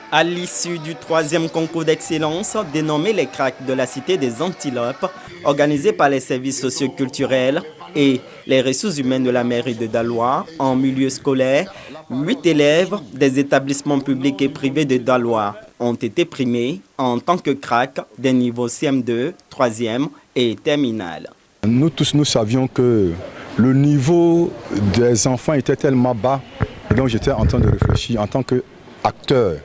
À l'issue du 3e concours d'excellence dénommé les Cracks de la Cité des Antilopes, organisé par les services socioculturels et les ressources humaines de la mairie de Daloa en milieu scolaire, 8 élèves des établissements publics et privés de Daloa ont été primés en tant que cracks des niveaux CM2, 3e et terminale. Nous tous, nous savions que le niveau des enfants était tellement bas, et donc j'étais en train de réfléchir en tant qu'acteur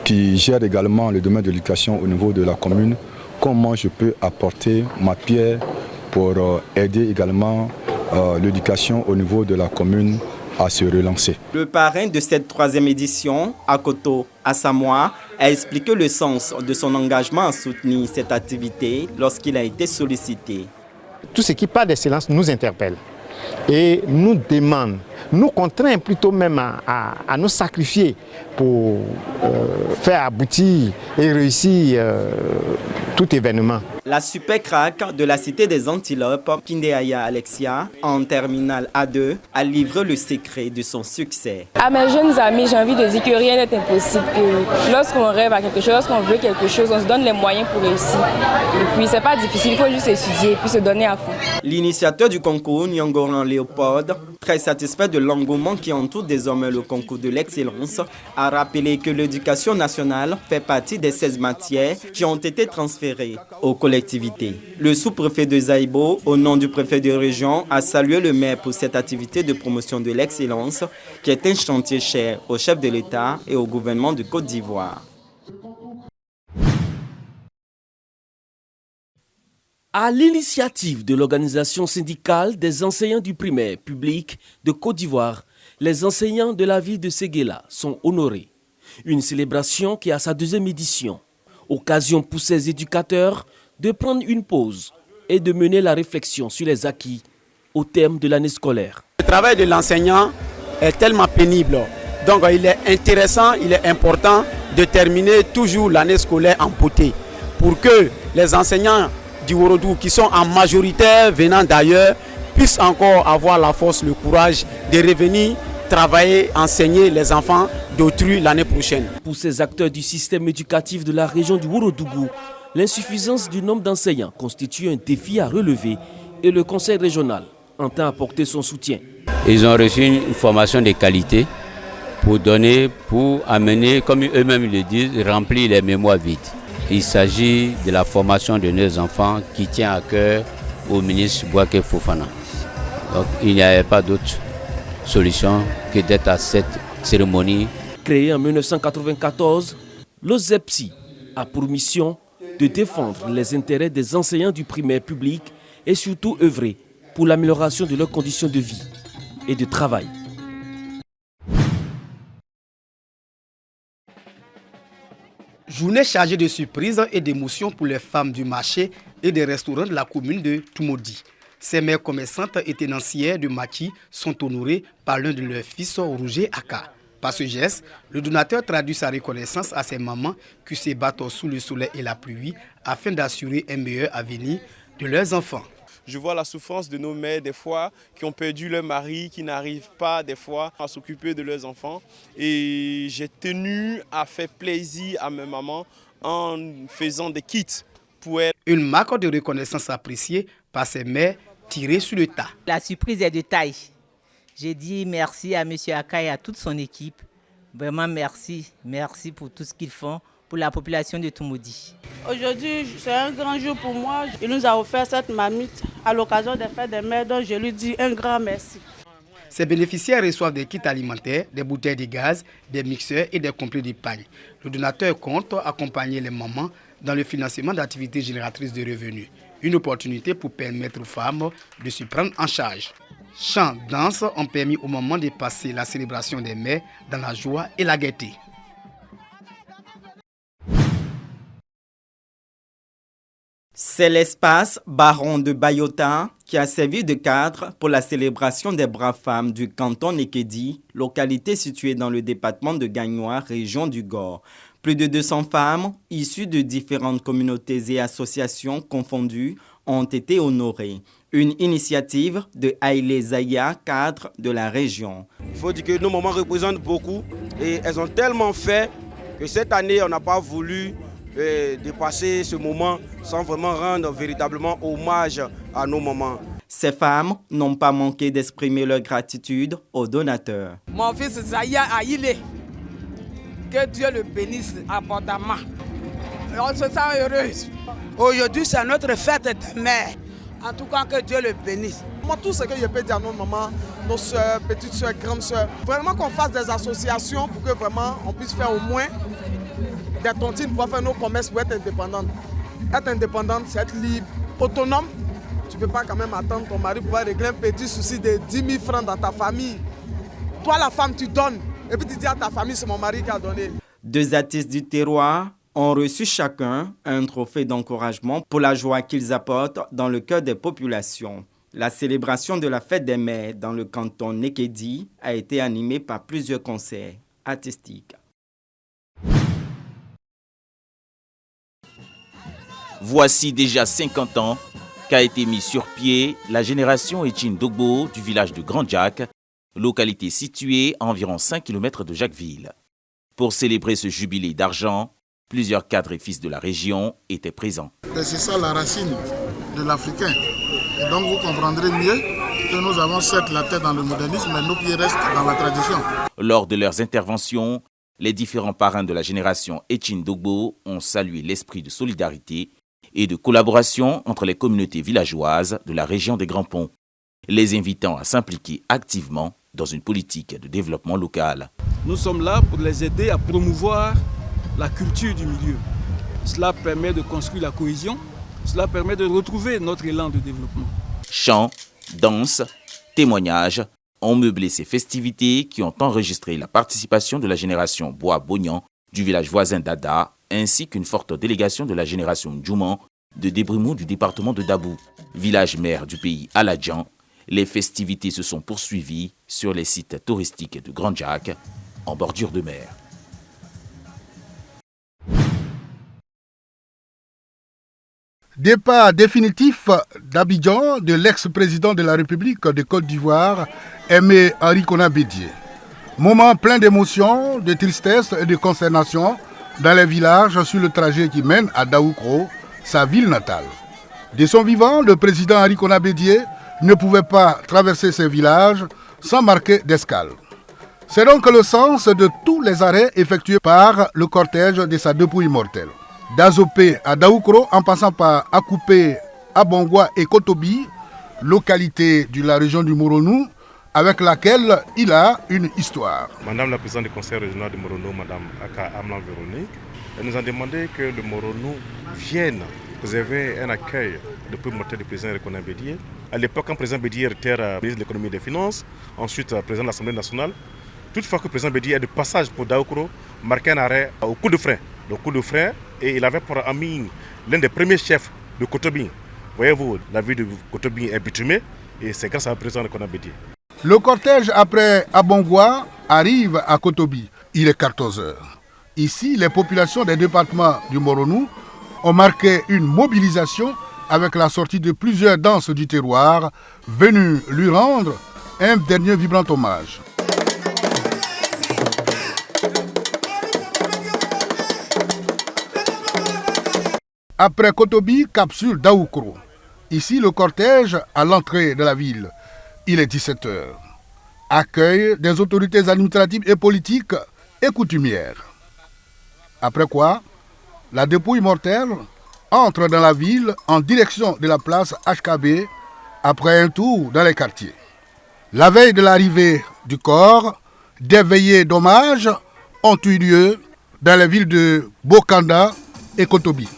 qui gère également le domaine de l'éducation au niveau de la commune, comment je peux apporter ma pierre pour aider également l'éducation au niveau de la commune à se relancer. Le parrain de cette 3e édition, Akoto Asamoah, a expliqué le sens de son engagement à soutenir cette activité lorsqu'il a été sollicité. Tout ce qui parle d'excellence nous interpelle et nous demande, nous contraint plutôt même à nous sacrifier pour faire aboutir et réussir tout événement. La super crack de la Cité des Antilopes, Kindeaya Alexia, en terminale A2, a livré le secret de son succès. À mes jeunes amis, j'ai envie de dire que rien n'est impossible. Que lorsqu'on rêve à quelque chose, lorsqu'on veut quelque chose, on se donne les moyens pour réussir. Et puis c'est pas difficile, il faut juste étudier et puis se donner à fond. L'initiateur du concours, Nyongoran Léopold, très satisfait de l'engouement qui entoure désormais le concours de l'excellence, a rappelé que l'éducation nationale fait partie des 16 matières qui ont été transférées aux collectivités. Le sous-préfet de Zaïbo, au nom du préfet de région, a salué le maire pour cette activité de promotion de l'excellence qui est un chantier cher au chef de l'État et au gouvernement de Côte d'Ivoire. À l'initiative de l'organisation syndicale des enseignants du primaire public de Côte d'Ivoire, les enseignants de la ville de Séguéla sont honorés. Une célébration qui a sa 2e édition. Occasion pour ces éducateurs de prendre une pause et de mener la réflexion sur les acquis au terme de l'année scolaire. Le travail de l'enseignant est tellement pénible. Donc il est intéressant, il est important de terminer toujours l'année scolaire en beauté pour que les enseignants du Worodou qui sont en majorité venant d'ailleurs puissent encore avoir la force, le courage de revenir travailler, enseigner les enfants d'autrui l'année prochaine. Pour ces acteurs du système éducatif de la région du Worodougou, l'insuffisance du nombre d'enseignants constitue un défi à relever et le conseil régional entend apporter son soutien. Ils ont reçu une formation de qualité pour amener, comme eux-mêmes le disent, remplir les mémoires vides. Il s'agit de la formation de nos enfants qui tient à cœur au ministre Bouaké Fofana. Donc il n'y avait pas d'autre solution que d'être à cette cérémonie. Créé en 1994, l'OZEPSI a pour mission de défendre les intérêts des enseignants du primaire public et surtout œuvrer pour l'amélioration de leurs conditions de vie et de travail. Journée chargée de surprises et d'émotions pour les femmes du marché et des restaurants de la commune de Toumoudi. Ces mères commerçantes et tenancières de maquis sont honorées par l'un de leurs fils, Roger Aka. Par ce geste, le donateur traduit sa reconnaissance à ses mamans qui se battent sous le soleil et la pluie afin d'assurer un meilleur avenir de leurs enfants. Je vois la souffrance de nos mères des fois qui ont perdu leur mari, qui n'arrivent pas des fois à s'occuper de leurs enfants. Et j'ai tenu à faire plaisir à mes mamans en faisant des kits pour elles. Une marque de reconnaissance appréciée par ces mères tirées sur le tas. La surprise est de taille. J'ai dit merci à M. Aka et à toute son équipe. Vraiment merci. Merci pour tout ce qu'ils font pour la population de Toumoudi. Aujourd'hui, c'est un grand jour pour moi. Il nous a offert cette marmite à l'occasion des fêtes des mères, donc je lui dis un grand merci. Ces bénéficiaires reçoivent des kits alimentaires, des bouteilles de gaz, des mixeurs et des complets d'épargne. Le donateur compte accompagner les mamans dans le financement d'activités génératrices de revenus. Une opportunité pour permettre aux femmes de se prendre en charge. Chants, danses ont permis au moment de passer la célébration des mères dans la joie et la gaieté. C'est l'espace Baron de Bayota qui a servi de cadre pour la célébration des braves femmes du canton Nekedi, localité située dans le département de Gagnoa, région du Gor. Plus de 200 femmes, issues de différentes communautés et associations confondues, ont été honorées. Une initiative de Haïlé Zaya, cadre de la région. Il faut dire que nos mamans représentent beaucoup et elles ont tellement fait Et cette année, on n'a pas voulu dépasser ce moment sans vraiment rendre véritablement hommage à nos mamans. Ces femmes n'ont pas manqué d'exprimer leur gratitude aux donateurs. Mon fils Zaya Aïlé, que Dieu le bénisse abondamment. On se sent heureuse. Aujourd'hui, c'est notre fête de mère. En tout cas, que Dieu le bénisse. Moi, tout ce que je peux dire à nos mamans, nos soeurs, petites soeurs, grandes soeurs, vraiment qu'on fasse des associations pour que vraiment on puisse faire au moins des tontines pour faire nos commerces pour être indépendante. Être indépendante, c'est être libre, autonome. Tu ne peux pas quand même attendre ton mari pour régler un petit souci de 10 000 francs dans ta famille. Toi, la femme, tu donnes. Et puis tu dis à ta famille, c'est mon mari qui a donné. 2 artistes du terroir ont reçu chacun un trophée d'encouragement pour la joie qu'ils apportent dans le cœur des populations. La célébration de la fête des mères dans le canton Nekedi a été animée par plusieurs concerts artistiques. Voici déjà 50 ans qu'a été mis sur pied la génération Etienne Dogbo du village de Grand Jack, localité située à environ 5 km de Jacquesville. Pour célébrer ce jubilé d'argent, plusieurs cadres et fils de la région étaient présents. C'est ça la racine de l'Africain. Et donc vous comprendrez mieux que nous avons certes la tête dans le modernisme, mais nos pieds restent dans la tradition. Lors de leurs interventions, les différents parrains de la génération Etienne Dogbo ont salué l'esprit de solidarité et de collaboration entre les communautés villageoises de la région des Grands Ponts, les invitant à s'impliquer activement dans une politique de développement local. Nous sommes là pour les aider à promouvoir la culture du milieu. Cela permet de construire la cohésion, cela permet de retrouver notre élan de développement. Chants, danses, témoignages ont meublé ces festivités qui ont enregistré la participation de la génération Bois-Bognan du village voisin d'Ada, ainsi qu'une forte délégation de la génération Djouman de Débrimou du département de Dabou. Village mère du pays Aladjan, les festivités se sont poursuivies sur les sites touristiques de Grand Jack, en bordure de mer. Départ définitif d'Abidjan de l'ex-président de la République de Côte d'Ivoire, Aimé Henri Konan Bédié. Moment plein d'émotions, de tristesse et de consternation dans les villages sur le trajet qui mène à Daoukro, sa ville natale. De son vivant, le président Henri Konan Bédié ne pouvait pas traverser ces villages sans marquer d'escale. C'est donc le sens de tous les arrêts effectués par le cortège de sa dépouille mortelle. D'Azopé à Daoukro, en passant par Akoupé, Abongwa et Kotobi, localité de la région du Moronou, avec laquelle il a une histoire. Madame la présidente du conseil régional du Moronou, Madame Aka Amlan Véronique, elle nous a demandé que le Moronou vienne réserver un accueil de peu mortel du président Konan Bédié. À l'époque, quand le président Bédié était ministre de l'économie et des finances, ensuite président de l'Assemblée nationale, toutefois que le président Bédié est de passage pour Daoukro, marqué un arrêt au coup de frein. Le coup de frein, et il avait pour ami l'un des premiers chefs de Kotobi. Voyez-vous, la ville de Kotobi est bitumée et c'est grâce à la présidence de Konan Bédié. Le cortège après Abongwa arrive à Kotobi. Il est 14 heures. Ici, les populations des départements du Moronou ont marqué une mobilisation avec la sortie de plusieurs danses du terroir venues lui rendre un dernier vibrant hommage. Après Kotobi, capsule Daoukro. Ici, le cortège à l'entrée de la ville. Il est 17 heures. Accueil des autorités administratives et politiques et coutumières. Après quoi, la dépouille mortelle entre dans la ville en direction de la place HKB après un tour dans les quartiers. La veille de l'arrivée du corps, des veillées d'hommage ont eu lieu dans les villes de Bokanda et Kotobi.